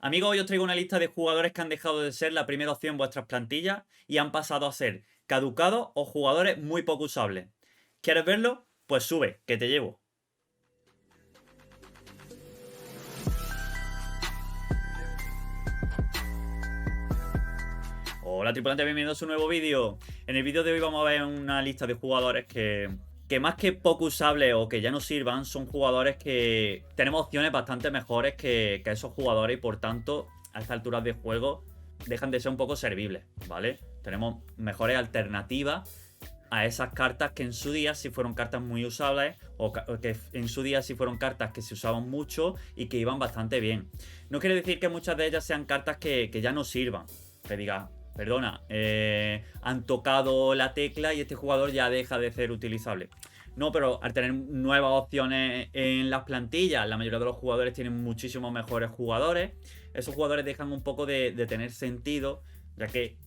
Amigos, hoy os traigo una lista de jugadores que han dejado de ser la primera opción en vuestras plantillas y han pasado a ser caducados o jugadores muy poco usables. ¿Quieres verlo? Pues sube, que te llevo. Hola tripulante, bienvenidos a un nuevo vídeo. En el vídeo de hoy vamos a ver una lista de jugadores que más que poco usables o que ya no sirvan, son jugadores que tenemos opciones bastante mejores que esos jugadores y por tanto a estas alturas de juego dejan de ser un poco servibles, ¿vale? Tenemos mejores alternativas a esas cartas que en su día sí fueron cartas muy usables o que en su día sí fueron cartas que se usaban mucho y que iban bastante bien. No quiere decir que muchas de ellas sean cartas que ya no sirvan. Que diga, perdona, han tocado la tecla y este jugador ya deja de ser utilizable. No, pero al tener nuevas opciones en las plantillas, la mayoría de los jugadores tienen muchísimos mejores jugadores. Esos jugadores dejan un poco de tener sentido, ya que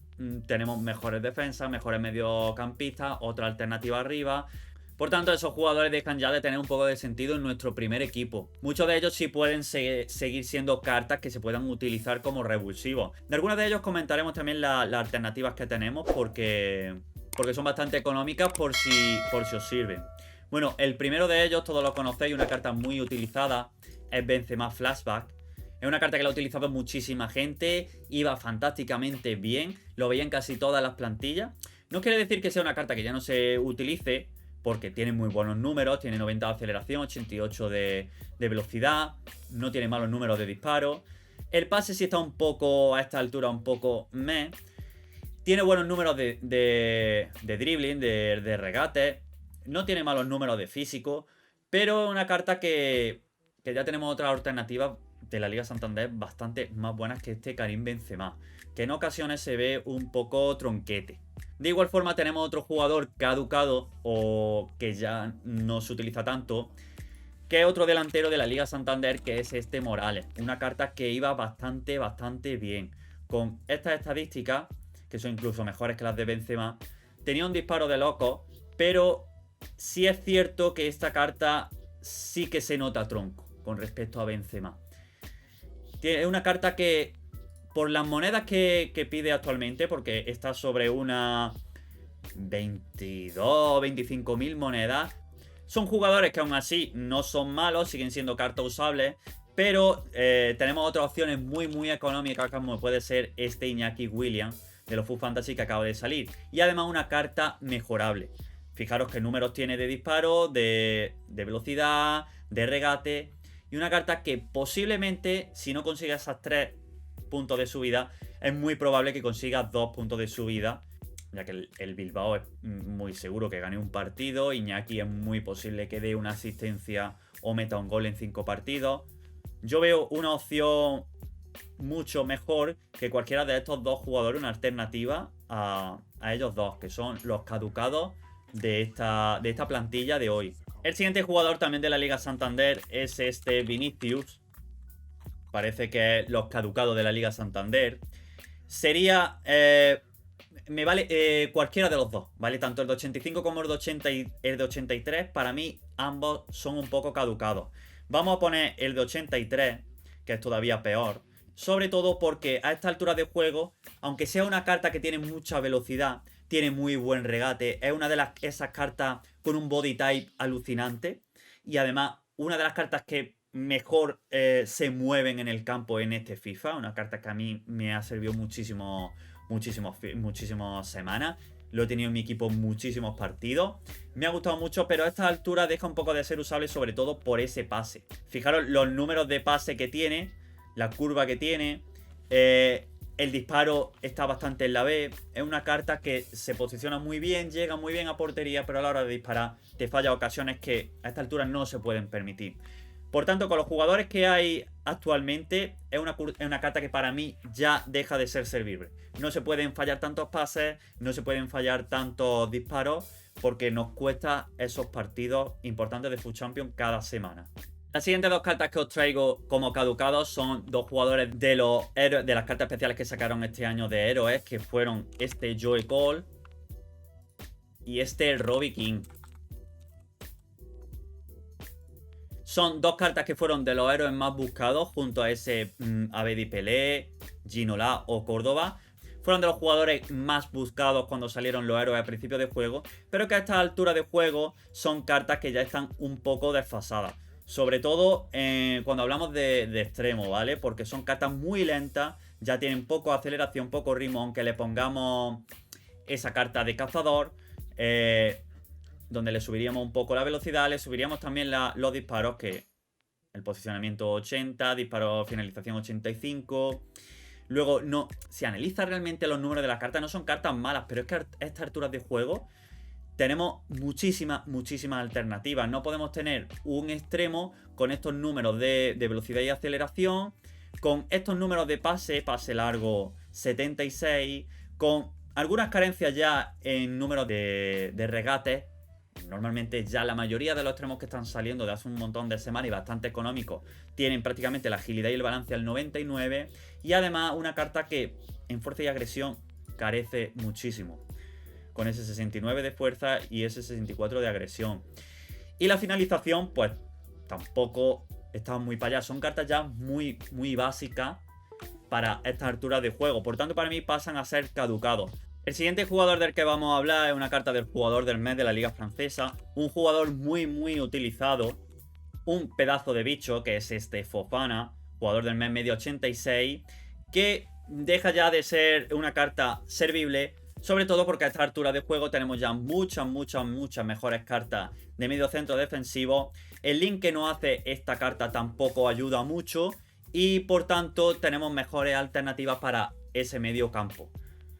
tenemos mejores defensas, mejores mediocampistas, otra alternativa arriba. Por tanto, esos jugadores dejan ya de tener un poco de sentido en nuestro primer equipo. Muchos de ellos sí pueden seguir siendo cartas que se puedan utilizar como revulsivos. De algunos de ellos comentaremos también las alternativas que tenemos porque son bastante económicas por si os sirven. Bueno, el primero de ellos, todos lo conocéis, una carta muy utilizada, es Benzema Flashback. Es una carta que la ha utilizado muchísima gente, iba fantásticamente bien, lo veía en casi todas las plantillas. No quiere decir que sea una carta que ya no se utilice, porque tiene muy buenos números, tiene 90 de aceleración, 88 de velocidad, no tiene malos números de disparo. El pase sí está un poco, a esta altura, un poco meh. Tiene buenos números de dribbling, de regate. No tiene malos números de físico, pero es una carta que ya tenemos otras alternativas de la Liga Santander bastante más buenas que este Karim Benzema, que en ocasiones se ve un poco tronquete. De igual forma tenemos otro jugador caducado o que ya no se utiliza tanto, que es otro delantero de la Liga Santander, que es este Morales. Una carta que iba bastante bien. Con estas estadísticas, que son incluso mejores que las de Benzema, tenía un disparo de loco, pero sí es cierto que esta carta sí que se nota tronco con respecto a Benzema. Es una carta que, por las monedas que pide actualmente, porque está sobre una 22, 25 mil monedas, son jugadores que aún así no son malos, siguen siendo cartas usables, pero tenemos otras opciones muy económicas, como puede ser este Iñaki Williams de los Foot Fantasy que acaba de salir. Y además una carta mejorable. Fijaros qué números tiene de disparo, de velocidad, de regate. Y una carta que posiblemente, si no consigue esas 3 puntos de subida, es muy probable que consiga 2 puntos de subida, ya que el Bilbao es muy seguro que gane un partido. Iñaki es muy posible que dé una asistencia o meta un gol en 5 partidos. Yo veo una opción mucho mejor que cualquiera de estos dos jugadores, una alternativa a ellos dos, que son los caducados de esta plantilla de hoy. El siguiente jugador también de la Liga Santander es este Vinicius. Parece que es los caducados de la Liga Santander. Sería... me vale cualquiera de los dos, ¿vale? Tanto el de 85 como el de 83, para mí ambos son un poco caducados. Vamos a poner el de 83, que es todavía peor. Sobre todo porque a esta altura de juego, aunque sea una carta que tiene mucha velocidad, tiene muy buen regate, es una de esas cartas con un body type alucinante. Y además, una de las cartas que mejor se mueven en el campo en este FIFA. Una carta que a mí me ha servido muchísimas semanas. Lo he tenido en mi equipo en muchísimos partidos. Me ha gustado mucho, pero a esta altura deja un poco de ser usable, sobre todo por ese pase. Fijaros los números de pase que tiene, la curva que tiene. El disparo está bastante en la B. Es una carta que se posiciona muy bien, llega muy bien a portería, pero a la hora de disparar te falla ocasiones que a esta altura no se pueden permitir. Por tanto, con los jugadores que hay actualmente, es una carta que para mí ya deja de ser servible. No se pueden fallar tantos pases, no se pueden fallar tantos disparos, porque nos cuesta esos partidos importantes de FUT Champions cada semana. Las siguientes dos cartas que os traigo como caducados son dos jugadores de los héroes, de las cartas especiales que sacaron este año de héroes, que fueron este Joe Cole y este Robbie King. Son dos cartas que fueron de los héroes más buscados junto a ese Abedi Pelé, Ginola o Córdoba. Fueron de los jugadores más buscados cuando salieron los héroes al principio de juego, pero que a esta altura de juego son cartas que ya están un poco desfasadas. Sobre todo cuando hablamos de extremo, ¿vale? Porque son cartas muy lentas, ya tienen poco aceleración, poco ritmo, aunque le pongamos esa carta de cazador, donde le subiríamos un poco la velocidad, le subiríamos también los disparos, que el posicionamiento 80, disparo finalización 85... Luego, no, si analizas realmente los números de las cartas, no son cartas malas, pero es que a estas alturas de juego tenemos muchísimas alternativas. No podemos tener un extremo con estos números de velocidad y aceleración, con estos números de pase largo 76, con algunas carencias ya en números de regates. Normalmente ya la mayoría de los extremos que están saliendo de hace un montón de semanas y bastante económicos tienen prácticamente la agilidad y el balance al 99. Y además una carta que en fuerza y agresión carece muchísimo, con ese 69 de fuerza y ese 64 de agresión. Y la finalización pues tampoco está muy para allá. Son cartas ya muy básicas para estas alturas de juego. Por tanto, para mí pasan a ser caducados. El siguiente jugador del que vamos a hablar es una carta del jugador del mes de la Liga Francesa. Un jugador muy utilizado. Un pedazo de bicho, que es este Fofana, jugador del mes medio 86, que deja ya de ser una carta servible, sobre todo porque a esta altura de juego tenemos ya muchas mejores cartas de medio centro defensivo. El link que nos hace esta carta tampoco ayuda mucho y por tanto tenemos mejores alternativas para ese medio campo.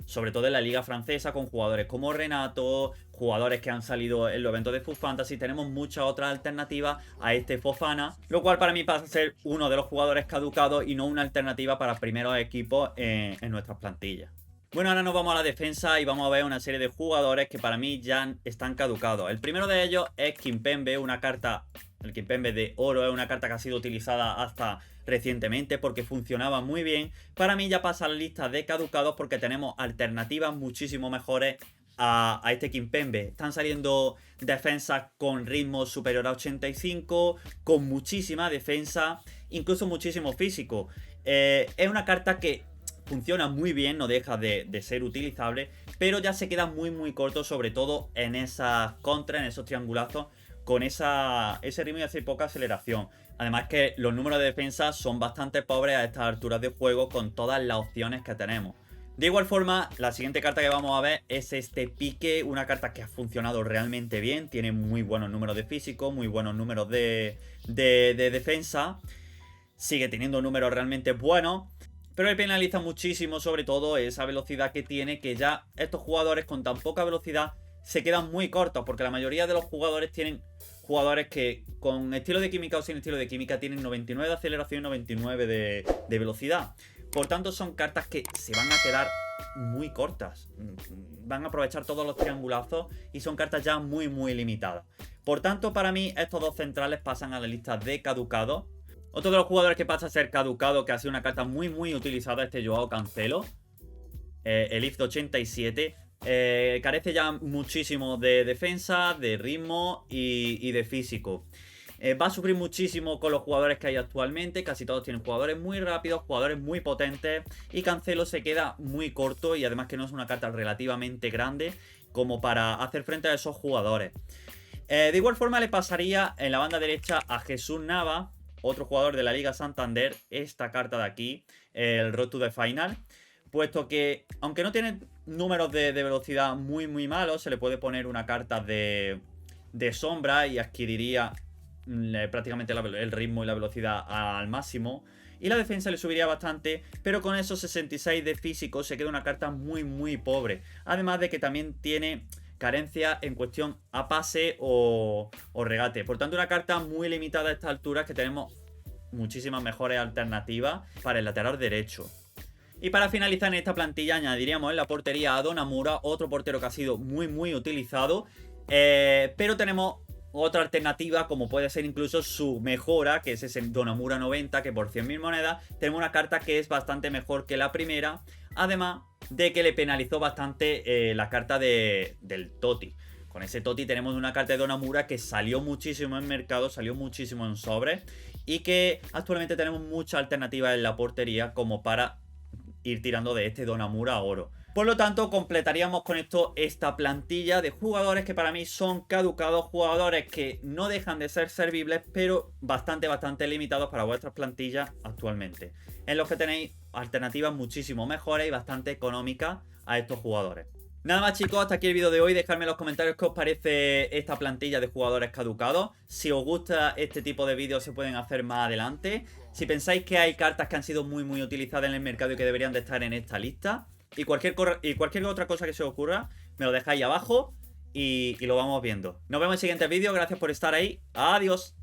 Sobre todo en la Liga Francesa, con jugadores como Renato, jugadores que han salido en los eventos de FUT Fantasy. Tenemos muchas otras alternativas a este Fofana, lo cual para mí pasa a ser uno de los jugadores caducados y no una alternativa para primeros equipos en nuestras plantillas. Bueno, ahora nos vamos a la defensa y vamos a ver una serie de jugadores que para mí ya están caducados. El primero de ellos es Kimpembe, una carta... El Kimpembe de oro es una carta que ha sido utilizada hasta recientemente porque funcionaba muy bien. Para mí ya pasa a la lista de caducados porque tenemos alternativas muchísimo mejores a este Kimpembe. Están saliendo defensas con ritmo superior a 85, con muchísima defensa, incluso muchísimo físico. Es una carta que funciona muy bien, no deja de ser utilizable, pero ya se queda muy corto, sobre todo en esas contras, en esos triangulazos, con ese ritmo y hace poca aceleración. Además que los números de defensa son bastante pobres a estas alturas de juego con todas las opciones que tenemos. De igual forma, la siguiente carta que vamos a ver es este Pique, una carta que ha funcionado realmente bien, tiene muy buenos números de físico, muy buenos números de defensa, sigue teniendo números realmente buenos, pero le penaliza muchísimo, sobre todo esa velocidad que tiene, que ya estos jugadores con tan poca velocidad se quedan muy cortos, porque la mayoría de los jugadores tienen jugadores que con estilo de química o sin estilo de química tienen 99 de aceleración y 99 de velocidad. Por tanto, son cartas que se van a quedar muy cortas. Van a aprovechar todos los triangulazos y son cartas ya muy limitadas. Por tanto, para mí, estos dos centrales pasan a la lista de caducados. Otro de los jugadores que pasa a ser caducado, que ha sido una carta muy utilizada, este Joao Cancelo. El IF de 87. Carece ya muchísimo de defensa, de ritmo y de físico. Va a sufrir muchísimo con los jugadores que hay actualmente. Casi todos tienen jugadores muy rápidos, jugadores muy potentes. Y Cancelo se queda muy corto y además que no es una carta relativamente grande como para hacer frente a esos jugadores. De igual forma le pasaría en la banda derecha a Jesús Nava, otro jugador de la Liga Santander, esta carta de aquí, el Road to the Final. Puesto que, aunque no tiene números de velocidad muy malos, se le puede poner una carta de sombra y adquiriría prácticamente el ritmo y la velocidad al máximo. Y la defensa le subiría bastante, pero con esos 66 de físico se queda una carta muy pobre. Además de que también tiene carencia en cuestión a pase o regate. Por tanto, una carta muy limitada a estas alturas, que tenemos muchísimas mejores alternativas para el lateral derecho. Y para finalizar en esta plantilla añadiríamos en la portería a Donamura, otro portero que ha sido muy utilizado. Pero tenemos otra alternativa, como puede ser incluso su mejora, que es ese Donamura 90, que por 100.000 monedas tenemos una carta que es bastante mejor que la primera. Además de que le penalizó bastante la carta del Totti. Con ese Toti tenemos una carta de Donamura que salió muchísimo en mercado, salió muchísimo en sobres y que actualmente tenemos muchas alternativas en la portería como para ir tirando de este Donamura a oro. Por lo tanto, completaríamos con esto esta plantilla de jugadores que para mí son caducados, jugadores que no dejan de ser servibles, pero bastante limitados para vuestras plantillas actualmente, en los que tenéis alternativas muchísimo mejores y bastante económicas a estos jugadores. Nada más, chicos, hasta aquí el vídeo de hoy. Dejadme en los comentarios qué os parece esta plantilla de jugadores caducados. Si os gusta este tipo de vídeos se pueden hacer más adelante. Si pensáis que hay cartas que han sido muy utilizadas en el mercado y que deberían de estar en esta lista. Y cualquier otra cosa que se os ocurra, me lo dejáis abajo y lo vamos viendo. Nos vemos en el siguiente vídeo. Gracias por estar ahí. Adiós.